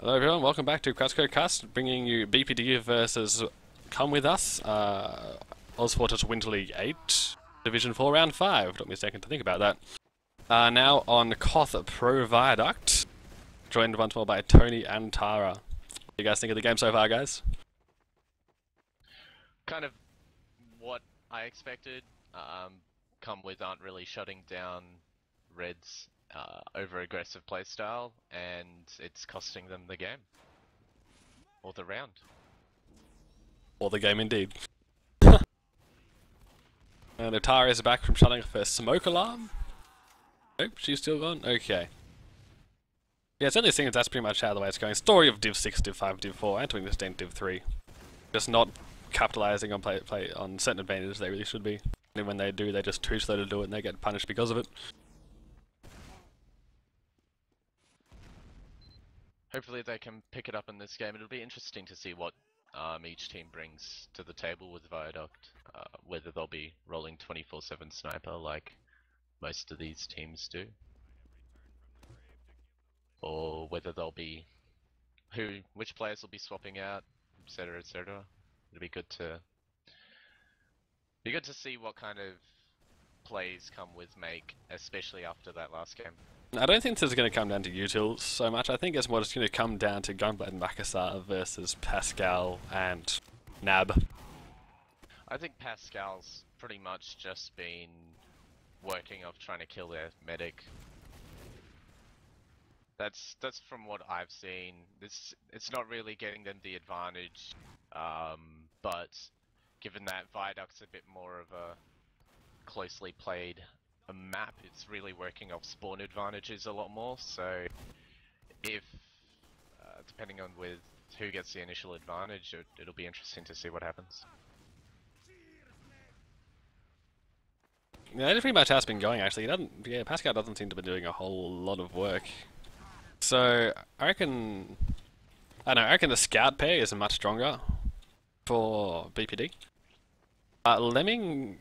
Hello everyone, welcome back to Crasco Cast, bringing you BPD versus Come With Us, Ozfortis Winter League 8, Division 4 Round 5. Took me a second to think about that. Now on Koth Pro Viaduct, joined once more by Tony and Tara. What do you guys think of the game so far, guys? Kind of what I expected. Come With aren't really shutting down Red's over-aggressive playstyle, and it's costing them the game. Or the round. Or the game indeed. And Tara is back from shutting off her smoke alarm. Nope, she's still gone? Okay. Yeah, it certainly seems that's pretty much how the way it's going. Story of Div 6, Div 5, Div 4, and to an extent Div 3. Just not capitalizing on play on certain advantages they really should be. And when they do, they're just too slow to do it and they get punished because of it. Hopefully they can pick it up in this game. It'll be interesting to see what each team brings to the table with Viaduct. Whether they'll be rolling 24/7 sniper like most of these teams do. Or whether they'll be... which players will be swapping out, etc, etc. It'll be good to... see what kind of plays Come With make, especially after that last game. I don't think this is going to come down to utils so much. I think it's more just going to come down to Gunblade and Makassar versus Pascal and Nab. I think Pascal's pretty much just been working off trying to kill their medic. That's from what I've seen. It's not really getting them the advantage, but given that Viaduct's a bit more of a closely played map, it's really working off spawn advantages a lot more. So if depending on with who gets the initial advantage, it'll be interesting to see what happens. Yeah, that's pretty much how it's been going actually. Pascal doesn't seem to be doing a whole lot of work. So I reckon the scout pair is much stronger for BPD. Lemming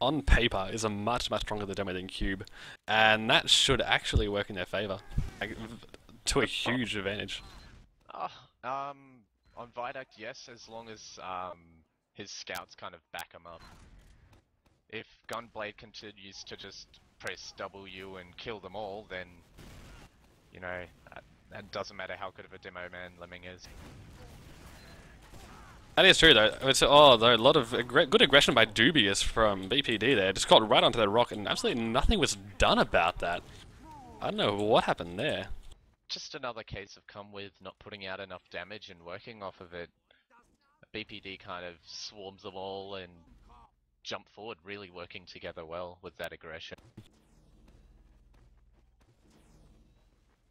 on paper is a much stronger demo than Cube, and that should actually work in their favor, like, to a huge advantage. On Viaduct, yes, as long as his scouts kind of back him up. If Gunblade continues to just press W and kill them all, then you know that doesn't matter how good of a demo man Lemming is. That is true though. Though a lot of good aggression by Dubious from BPD there. Just got right onto that rock and absolutely nothing was done about that. I don't know what happened there. Just another case of Come With not putting out enough damage and working off of it. BPD kind of swarms them all and jump forward, really working together well with that aggression.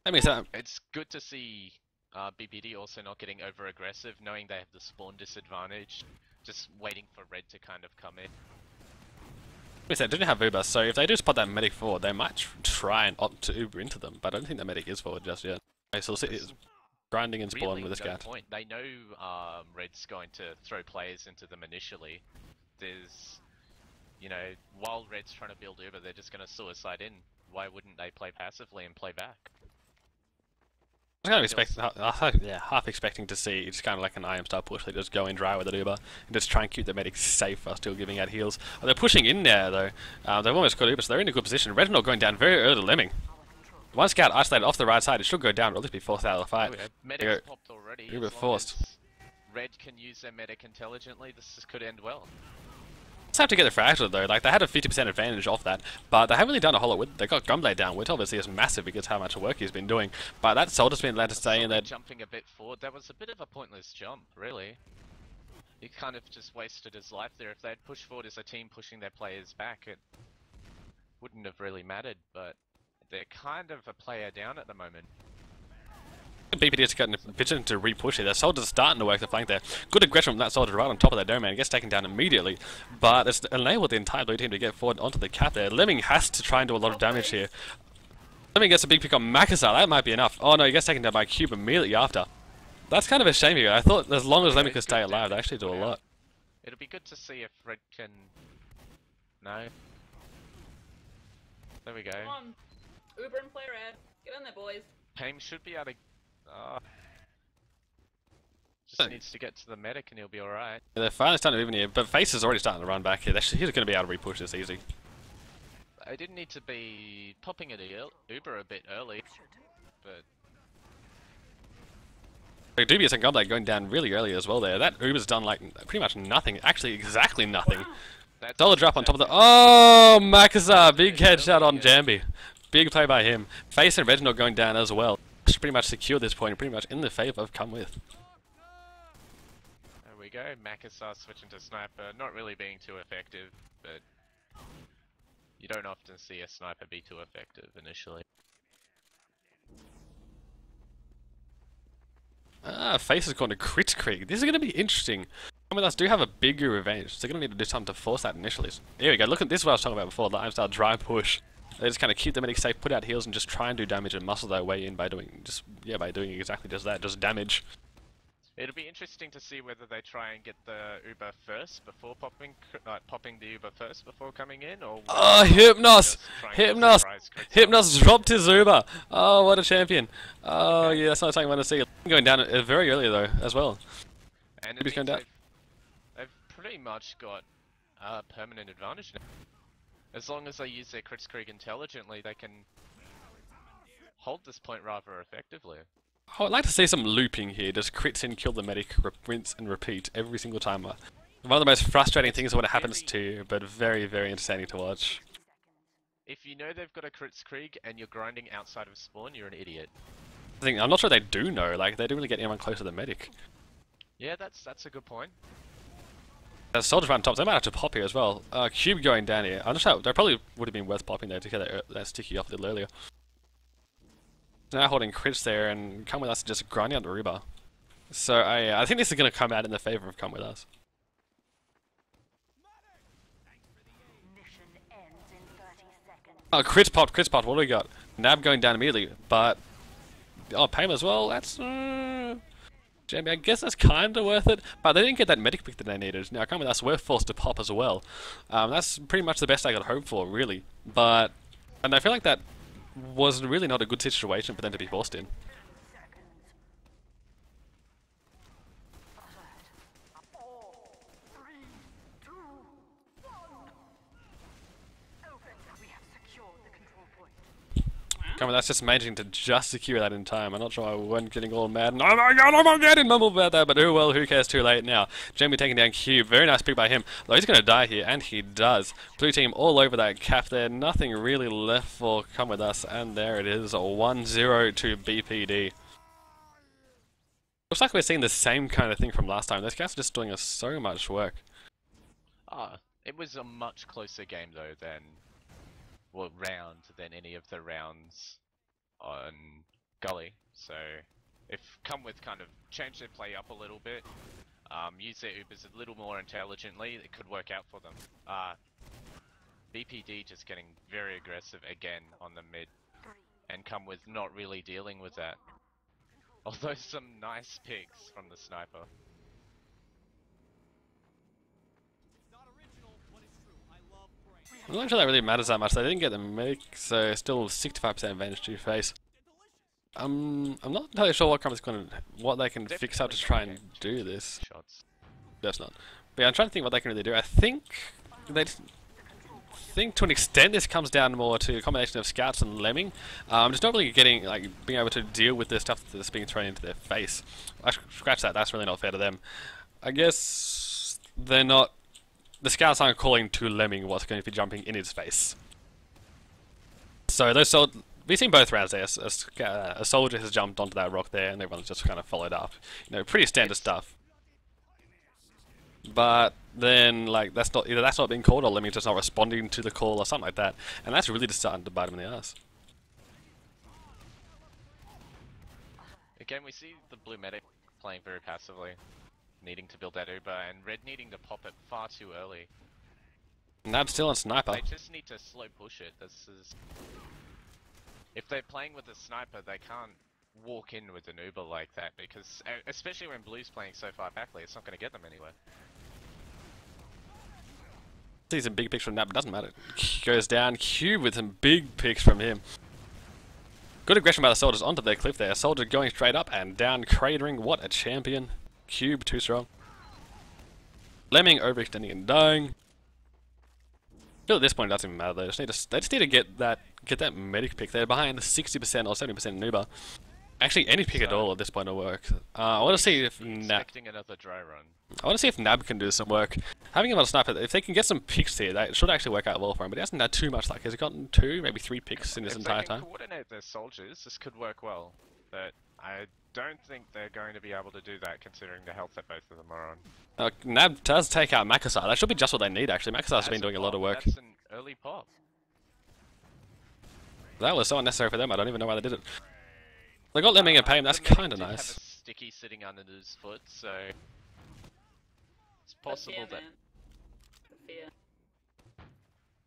It's good to see BPD also not getting over aggressive, knowing they have the spawn disadvantage, just waiting for Red to kind of come in. They didn't have Uber, so if they do spot that medic forward, they might try and opt to Uber into them, but I don't think the medic is forward just yet. So it's grinding and spawn really with a scout. Point. They know Red's going to throw players into them initially. There's, you know, while Red's trying to build Uber, they're just going to suicide in. Why wouldn't they play passively and play back? I was half expecting to see it's kind of like an IM style push. They just go in dry with an Uber and just try and keep the medics safe while still giving out heals. They're pushing in there though. They've almost got Uber, so they're in a good position. Reginald going down very early to Lemming. One scout isolated off the right side. It should go down or at least be forced out of the fight. Oh, yeah. Medic's popped already. Uber forced. Red can use their medic intelligently. This could end well. Just have to get the fractal though. Like they had a 50% advantage off that, but they haven't really done a whole lot with it. They got Gunblade down, which obviously is massive because how much work he's been doing. But that Soldier's been allowed to stay in there. Jumping a bit forward. That was a bit of a pointless jump, really. He kind of just wasted his life there. If they'd pushed forward as a team pushing their players back, it wouldn't have really mattered. But they're kind of a player down at the moment. BPD is getting a position to re-push it. Their Soldier's starting to work the flank there. Good aggression from that Soldier right on top of that Domain. It gets taken down immediately, but it's enabled the entire blue team to get forward onto the cap there. Lemming has to try and do a lot of damage here. Lemming gets a big pick on Makassar. That might be enough. Oh no, he gets taken down by Cube immediately after. That's kind of a shame here. I thought as long as Lemming could stay alive, they actually do a lot. It'll be good to see if Red can... No. There we go. Come on. Uber and play Red. Get in there, boys. Pame should be able to... Just needs to get to the medic and he'll be alright. They're finally starting to move in here, but Face is already starting to run back here. He's going to be able to repush this easy. I did need to be popping at Uber a bit early, but... Dubious and Goblet going down really early as well there. That Uber's done like pretty much nothing. Actually, exactly nothing. Dollar drop on top of the... Oh, Makassar! Big headshot on Jambi. Big play by him. Face and Reginald going down as well. Should pretty much secure this point, pretty much in the favour of Come With. There we go. Makassar switching to Sniper. Not really being too effective, but... You don't often see a Sniper be too effective initially. Face is going to Crit Creek. This is going to be interesting. Some of us do have a bigger advantage. So they're going to need to do something to force that initially. Here we go. Look at this is what I was talking about before. The Limestyle dry push. They just kind of keep the medic safe, put out heals, and just try and do damage and muscle their way in by doing exactly just that, just damage. It'll be interesting to see whether they try and get the Uber first before popping the Uber first before coming in, or... Oh, Hypnos! Hypnos dropped his Uber! Oh, what a champion! Oh, yeah, that's not something I want to see. Going down very early, though, as well. And it going down. They've pretty much got a permanent advantage now. As long as they use their Crits Krieg intelligently, they can hold this point rather effectively. I would like to see some looping here, just crits in, kill the medic, rinse and repeat every single time. One of the most frustrating things when it happens to you, but very, very entertaining to watch. If you know they've got a Crits Krieg and you're grinding outside of spawn, you're an idiot. I'm not sure they do know, like, they don't really get anyone close to the medic. Yeah, that's a good point. Soldiers around top, so they might have to pop here as well. Cube going down here. I'm not sure, they probably would have been worth popping there to get that sticky off a little earlier. Now holding crits there, and Come With Us just grinding out the Ruba. So I think this is going to come out in the favour of Come With Us. Oh, crits popped, what do we got? Nab going down immediately, but... Oh, Payme as well, that's... Jamie, I guess that's kind of worth it, but they didn't get that medic pick that they needed. Now, Come With Us were forced to pop as well. That's pretty much the best I could hope for, really. But... And I feel like that was really not a good situation for them to be forced in. Come on, that's just managing to just secure that in time. I'm not sure I wasn't getting all mad. Oh my god, I'm not getting mumble about that, but oh well, who cares, too late now. Jamie taking down Cube, very nice pick by him. Though he's going to die here, and he does. Blue team all over that cap there, nothing really left for Come With Us, and there it is, 1-0 to BPD. Looks like we're seeing the same kind of thing from last time. Those guys are just doing us so much work. It was a much closer game though than... round than any of the rounds on Gully. So if Come With kind of change their play up a little bit, use their Ubers a little more intelligently, it could work out for them. BPD just getting very aggressive again on the mid, and Come With not really dealing with that. Although some nice picks from the sniper. I'm not sure that really matters that much. They didn't get the medic, so still 65% advantage to Face. I'm not entirely sure what they can fix up to try and do this. That's not. But yeah, I'm trying to think what they can really do. I think to an extent this comes down more to a combination of scouts and lemming. Just not really getting being able to deal with the stuff that's being thrown into their face. I scratch that. That's really not fair to them. I guess they're not. The scouts aren't calling to lemming what's going to be jumping in his face. So those we've seen both rounds there. A soldier has jumped onto that rock there, and everyone's just kind of followed up. You know, pretty standard stuff. But then, that's not being called, or lemming's just not responding to the call, or something like that, and that's really just starting to bite him in the ass. Again, we see the blue medic playing very passively, needing to build that Uber, and red needing to pop it far too early. Nab still on sniper. They just need to slow push it. If they're playing with a sniper, they can't walk in with an Uber like that, because especially when blue's playing so far backly, it's not going to get them anywhere. See some big picks from Nab, but doesn't matter. Goes down, Cube with some big picks from him. Good aggression by the soldiers onto their cliff there. Soldier going straight up and down, cratering. What a champion. Cube too strong. Lemming overextending and dying. Still at this point it doesn't even matter though. They just need to get that medic pick. They're behind 60% or 70% Nuba. Actually, any pick at all at this point will work. I want to see if expecting another dry run. I want to see if Nab can do some work. Having him on a sniper, if they can get some picks here, that should actually work out well for him. But he hasn't had too much luck. Has he gotten 2, maybe 3 picks in his entire time? If they can coordinate their soldiers, this could work well. But I don't think they're going to be able to do that considering the health that both of them are on. Nab does take out Makassar. That should be just what they need actually. Makassar's been doing a lot of work. That's an early pop. That was so unnecessary for them, I don't even know why they did it. They got Lemming and Pain, that's kinda nice. Have a sticky sitting under his foot, so it's possible that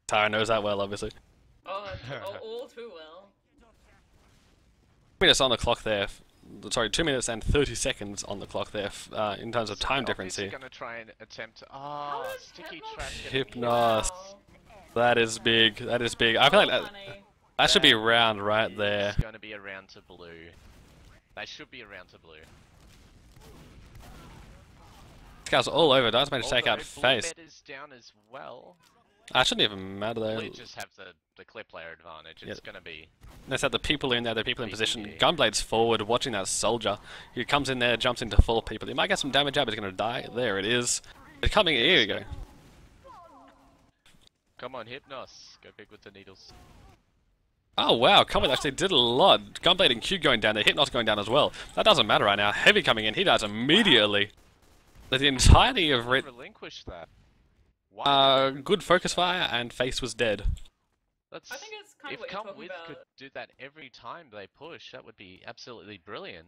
Tara knows that well, obviously. Oh, all too well. 2 minutes on the clock there. Sorry, 2 minutes and 30 seconds on the clock there in terms of time difference here. Gonna try and attempt to sticky trap. Hypnos. That is big. That is big. I feel like that should be round right there. It's gonna be around to blue. They should be around to blue. This guy's all over. Does manage to take out face. Is down as well. That shouldn't even matter though. Blue just have the clear player advantage. It's gonna be. Let's have the people in there, the people in position. Gunblade's forward, watching that soldier. He comes in there, jumps into 4 people. He might get some damage out, but he's gonna die. There it is. It's coming. Here we go. Come on, Hypnos. Go big with the needles. Oh wow, Combat actually did a lot. Gunblade and Q going down there, Hypnos going down as well. That doesn't matter right now. Heavy coming in, he dies immediately. The entirety of Red... Relinquish that. Good focus fire and face was dead. I think it's kind of what you're talking about. Could do that every time they push, that would be absolutely brilliant.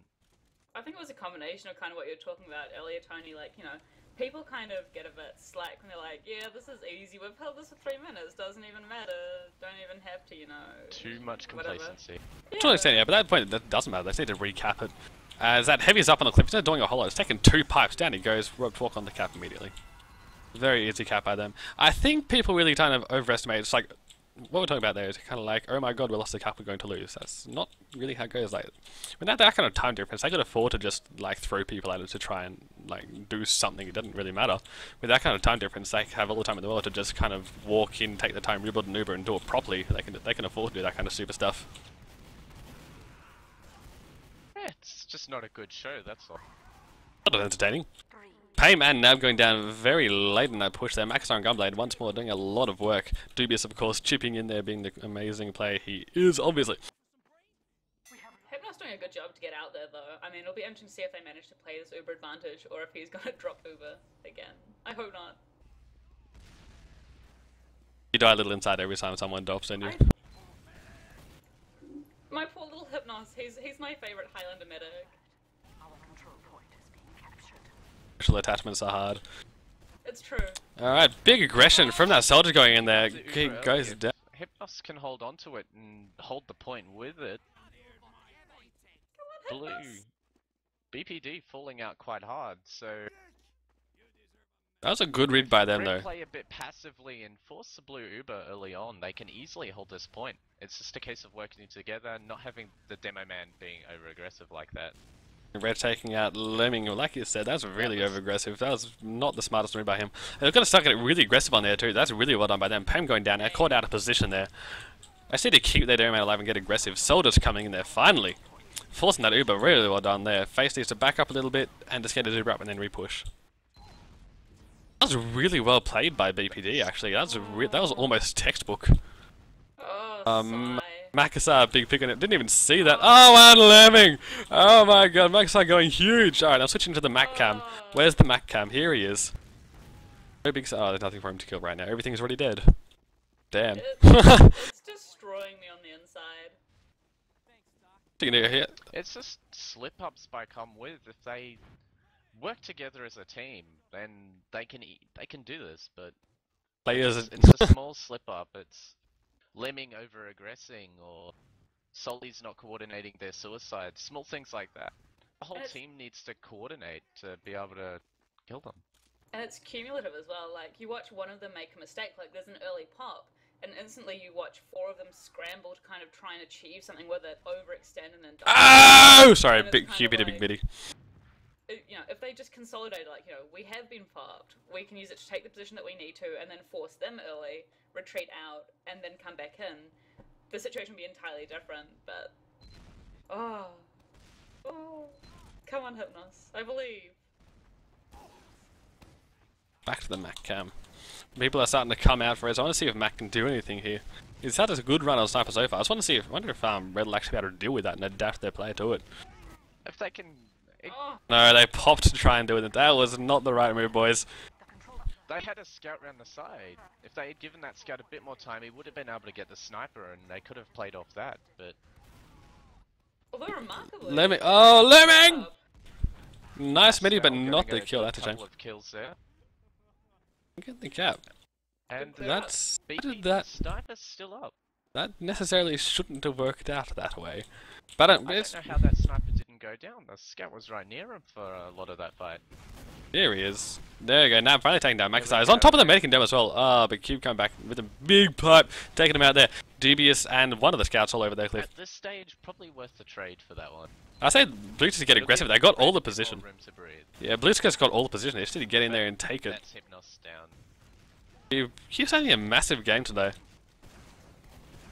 I think it was a combination of kind of what you were talking about earlier, Tony, like, you know, people kind of get a bit slack when they're like, yeah, this is easy, we've held this for 3 minutes, doesn't even matter, don't even have to, you know... Too much complacency. Yeah. To an extent, yeah, but at that point, that doesn't matter, they just need to recap it. As that heavy is up on the cliff, instead of doing a hollow, it's taking 2 pipes, down he goes, roped walk on the cap immediately. Very easy cap by them. I think people really kind of overestimate, it's like, what we're talking about there is kind of like, oh my god, we lost the cap, we're going to lose. That's not really how it goes. Like, when that kind of time difference, they could afford to just like throw people at it to try and like do something. It doesn't really matter. With that kind of time difference, they have all the time in the world to just kind of walk in, take the time, rebuild an Uber, and do it properly. They can afford to do that kind of super stuff. Yeah, it's just not a good show. That's all. Not entertaining. Pame and Nab going down very late in that push there. Makassar and Gunblade once more doing a lot of work. Dubious, of course, chipping in there, being the amazing player he is, obviously. Hypnos doing a good job to get out there, though. I mean, it'll be interesting to see if they manage to play this Uber advantage, or if he's gonna drop Uber again. I hope not. You die a little inside every time someone drops, don't you? My poor little Hypnos, he's my favourite Highlander medic. Special attachments are hard. It's true. Alright, big aggression from that soldier going in there. He goes down. Hypnos can hold on to it and hold the point with it. Blue. BPD falling out quite hard, so... That was a good read by them, though. Play a bit passively and force the blue Uber early on. They can easily hold this point. It's just a case of working together and not having the demo man being over-aggressive like that. Red taking out Lemming, like you said, that's really over-aggressive. That was not the smartest move by him. They've got to start getting really aggressive on there too. That's really well done by them. Pam going down, caught out of position there. I see to keep their man alive and get aggressive. Soldiers coming in there, finally. Forcing that Uber, really well done there. Face needs to back up a little bit and just get his Uber up and then repush. That was really well played by BPD, actually. That was almost textbook. Oh, Makassar, big pick on it. Didn't even see that. Oh, and Lemming! Oh my god, Makassar going huge! Alright, I'm switching to the Mac cam. Where's the Mac cam? Here he is. No big... Oh, there's nothing for him to kill right now. Everything's already dead. Damn. It's destroying me on the inside. What you can do here? It's just slip-ups by come with. If they work together as a team, then they can do this, but... Players... It's a small slip-up. It's... Lemming over-aggressing, or Sully's not coordinating their suicides, small things like that. The whole team needs to coordinate to be able to kill them. And it's cumulative as well, like, you watch one of them make a mistake, like there's an early pop, and instantly you watch 4 of them scramble to kind of try and achieve something with it, overextend and then die. Oh! Sorry, big QB to big bitty. if they just consolidate, like, we have been fucked, we can use it to take the position that we need to, and then force them early, retreat out, and then come back in, the situation would be entirely different. But oh, come on, Hypnos, I believe. Back to the Mac cam. People are starting to come out for it. So I want to see if Mac can do anything here. He's had a good run on Sniper so far. I just want to see if Red will actually be able to deal with that and adapt their play to it. If they can. No, they popped to try and do it. That was not the right move, boys. They had a scout round the side. If they had given that scout a bit more time, he would have been able to get the sniper, and they could have played off that. But although remarkably, Lemming! Nice midi, but not the kill. That's a shame. Couple of kills there. Get the cap. And That's BPD that. sniper's still up. That necessarily shouldn't have worked out that way. But I don't know how that sniper didn't go down. The scout was right near him for a lot of that fight. There he is. There you go. Now finally taking down Makasai. He's on top of the medic dome as well. But Cube coming back with a big pipe, taking him out there. Dubious and one of the scouts all over there, Cliff. At this stage, probably worth the trade for that one. I say Blue just get aggressive. They got all the position. Room to breathe. Yeah, Blue just got all the position. They just need to get in there and take it. That's Hypnos down. He's having a massive game today.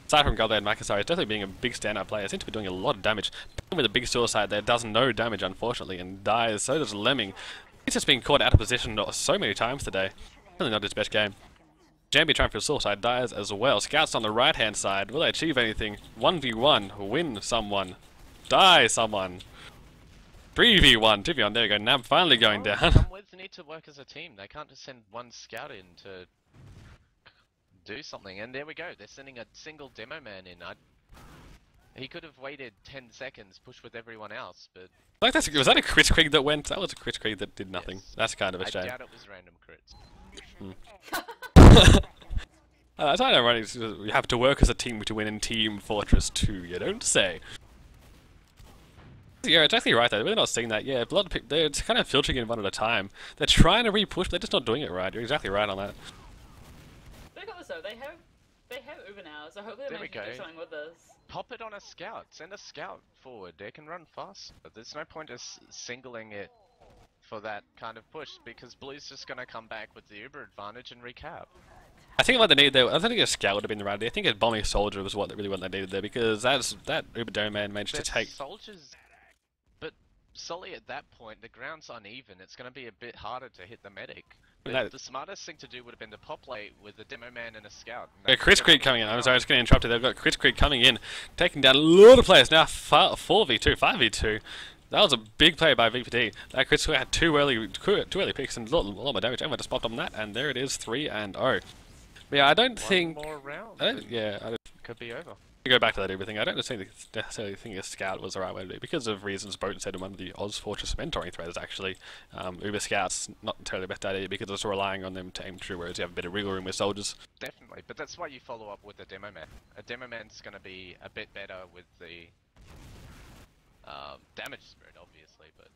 Aside from Goldblade and Makasai, he's definitely being a big standout player. Seems to be doing a lot of damage. With a big suicide there, does no damage unfortunately and dies. So does Lemming. He's just been caught out of position so many times today. Really not his best game. Jambi trying for a suicide dies as well. Scouts on the right hand side. Will they achieve anything? 1v1. Win someone. Die someone. 3v1. 2v1. There we go. Nab finally going down. Commonwealth need to work as a team. They can't just send one scout in to do something. And there we go. They're sending a single demo man in. He could have waited 10 seconds, pushed with everyone else, but... Like was that a crit Krieg that went? That was a crit Krieg that did nothing. Yes. That's kind of a shame. I doubt it was random crits. That's how ironic. You have to work as a team to win in Team Fortress 2, you don't say. Yeah, it's actually right though. They're really not seeing that. Yeah, a lot of people, they're kind of filtering in one at a time. They're trying to re-push, but they're just not doing it right. You're exactly right on that. Look at this though. They have Uber now, so hopefully they can do something with this. Pop it on a scout. Send a scout forward. They can run fast. But there's no point just singling it for that kind of push because Blue's just going to come back with the Uber advantage and recap. I think what they needed there, I don't think a scout would have been the right idea. I think a bombing soldier was what they needed there because that Uber Dome man managed to take. Soldiers, but Solly at that point, the ground's uneven. It's going to be a bit harder to hit the medic. But the smartest thing to do would have been to pop late with a demo man and a scout. And Chris Creed coming in. I'm sorry, I was getting interrupted. They've got Chris Creed coming in, taking down a lot of players. Now 4v2, 5v2. That was a big play by VPD. That Chris Creed had two early picks and a lot more damage. Everyone just popped on that, and there it is, 3-0. But yeah, I don't think. One more round. Could be over. To go back to that Uber thing, I don't necessarily think a scout was the right way to do it because of reasons Boat said in one of the Oz Fortress mentoring threads actually. Uber scouts, not entirely the best idea because it's relying on them to aim true, whereas you have a bit of wriggle room with soldiers. Definitely, but that's why you follow up with a demo man. A demo man's going to be a bit better with the damage spread, obviously, but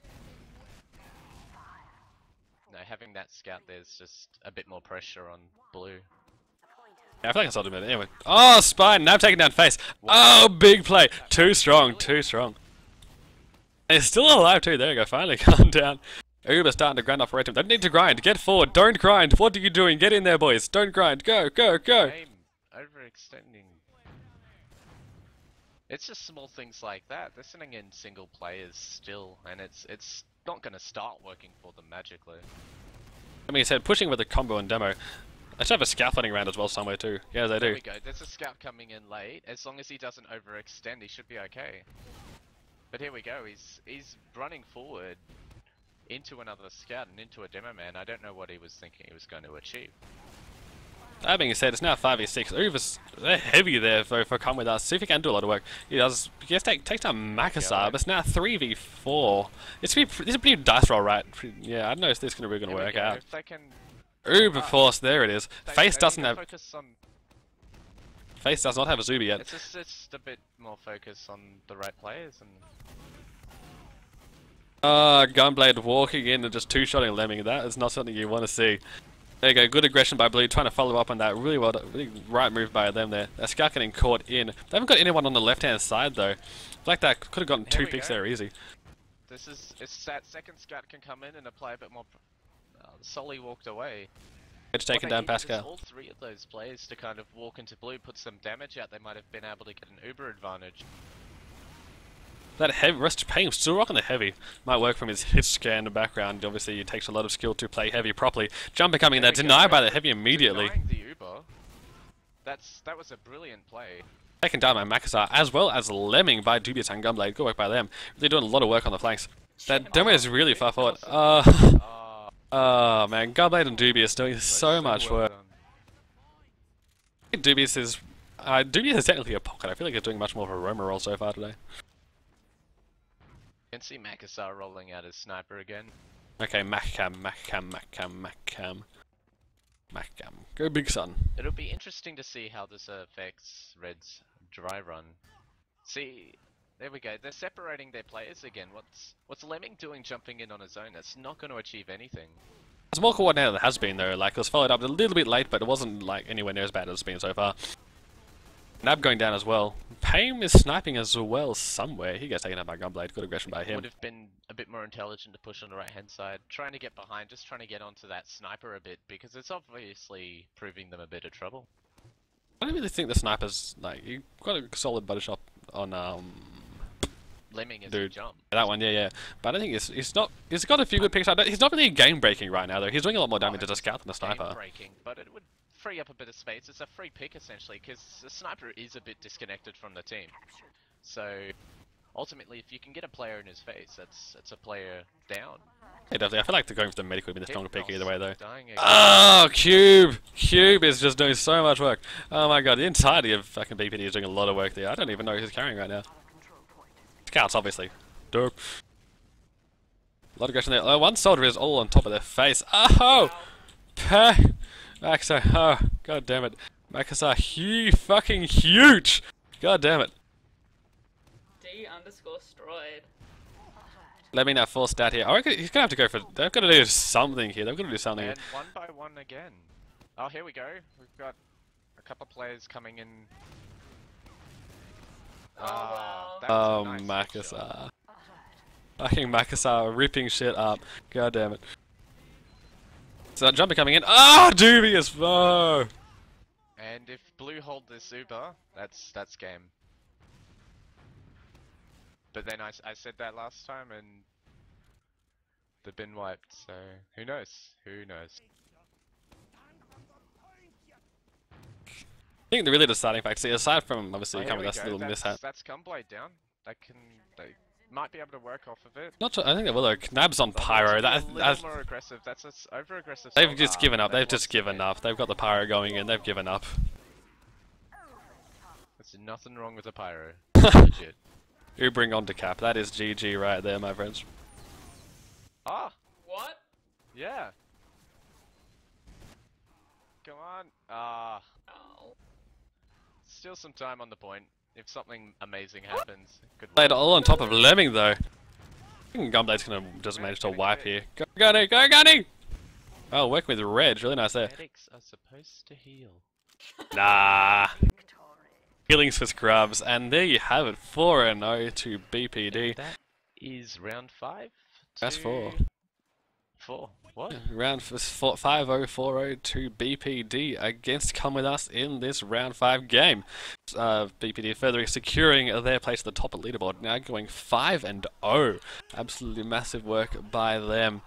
no, having that scout there's just a bit more pressure on Blue. Yeah, I feel like I saw him anyway. Oh, Spine! Now taking down face. Oh, big play. Too strong, too strong. And he's still alive too. There you go. Finally calm down. Uber starting to grind off right him. They need to grind. Get forward. Don't grind. What are you doing? Get in there, boys. Don't grind. Go, go, go. Overextending. It's just small things like that. They're sending in single players still, and it's not going to start working for them magically. I mean, he said pushing with a combo and demo. They should have a scaffolding around as well somewhere too. Yeah, they do. There we go. There's a scout coming in late. As long as he doesn't overextend, he should be okay. But here we go. He's running forward into another scout and into a demo man. I don't know what he was thinking he was going to achieve. That being said, it's now 5v6. Uber's they're heavy there for come with us. See if he can do a lot of work. He does. He has takes down Makasar, but it's now 3v4. This is a pretty dice roll, right? Yeah, I don't know if this is really going to work out. If they can. Uber Force, there it is. Face doesn't have. On... Face does not have a Zuby yet. It's just a bit more focus on the right players and. Gunblade walking in and just two-shotting Lemming. That is not something you want to see. There you go, good aggression by Blue, trying to follow up on that. Really right move by them there. That scout getting caught in. They haven't got anyone on the left-hand side though. Like that could have gotten two picks there easy. It's that second scout can come in and apply a bit more. Solly walked away. It's taken down Pascal. All three of those players to kind of walk into blue, put some damage out. They might have been able to get an uber advantage. That heavy rest Payne still rocking the heavy. Might work from his hit scan in the background. Obviously, it takes a lot of skill to play heavy properly. Jumper coming in there, denied by the heavy immediately. Denying the uber. That was a brilliant play. Taken down by Makassar, as well as Lemming by Dubious and Gunblade. Good work by them. They're doing a lot of work on the flanks. That demo is really far forward. Oh man, Gunblade and Dubious doing so much work. Dubious is technically a pocket. I feel like he's doing much more of a roamer role so far today. You can see Makassar rolling out his sniper again. Okay, Macam. Go big son. It'll be interesting to see how this affects Red's dry run. See, there we go. They're separating their players again. What's Lemming doing jumping in on his own? That's not going to achieve anything. It's more coordinated than it has been though. Like, it was followed up a little bit late, but it wasn't like anywhere near as bad as it's been so far. Nab going down as well. Payne is sniping as well somewhere. He gets taken out by Gunblade. Good aggression by him. Would have been a bit more intelligent to push on the right hand side. Trying to get behind, just trying to get onto that sniper a bit, because it's obviously proving them a bit of trouble. I don't really think the sniper's, like, you got a solid body shot on, Lemming is dude. a jump. That one, yeah. But I think he's got a few good picks. He's not really game breaking right now though. He's doing a lot more damage as a scout than the sniper. Game breaking, but it would free up a bit of space. It's a free pick essentially, because the sniper is a bit disconnected from the team. So ultimately, if you can get a player in his face, that's a player down. Yeah, definitely. I feel like the going for the medic would be the stronger pick either way though. Dying again. Oh, Cube! Cube is just doing so much work. Oh my god, the entirety of fucking BPD is doing a lot of work there. I don't even know who he's carrying right now. Scouts, obviously. Dope. A lot of aggression there. Oh, one soldier is all on top of their face. Oh! Makassar, oh, god damn it. Makassar, fucking huge! God damn it. D_stroyed. Let me know full stat here. I reckon he's gonna have to go for. They've got to do something here. They've got to do something. And one by one again. Oh, here we go. We've got a couple players coming in. Oh, Nice Makassar. Fucking Makassar ripping shit up. God damn it. So that jumper coming in. Ah, Dubious! Oh! And if blue hold this Uber, that's game. But then I said that last time and they've been wiped, so who knows? Who knows? I think the really deciding factor, see, aside from obviously Here coming we with that go. little mishap. That's Gunblade down. They might be able to work off of it. Not sure, I think they will though. Nab's on Pyro. That's a little more aggressive. That's over aggressive. They've just given up. They've just given up. They've got the Pyro going in. They've given up. There's nothing wrong with a Pyro. Legit. You bring on to cap. That is GG right there, my friends. Ah! What? Yeah! Come on! Ah! Oh. Still some time on the point. If something amazing happens, good Played luck. all on top of Lemming though. I think Gunblade's gonna just manage to wipe here. Go Gunny! Go Gunny! Oh, working with Reg. Really nice there. Medics are supposed to heal. Nah. Healings for scrubs, and there you have it, 4-0 to BPD. That is round 5? That's 4. 4. What? Round 5-0-4-0 to BPD against Come With Us in this round 5 game. BPD further securing their place at the top of the leaderboard, now going 5-0. Absolutely massive work by them.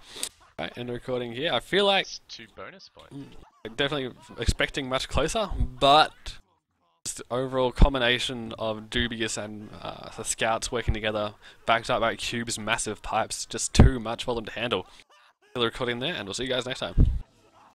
Right, end recording here. I feel like That's 2 bonus points. definitely expecting much closer, but just the overall combination of Dubious and the scouts working together, backed up by Cube's massive pipes, just too much for them to handle. The recording there, and we'll see you guys next time.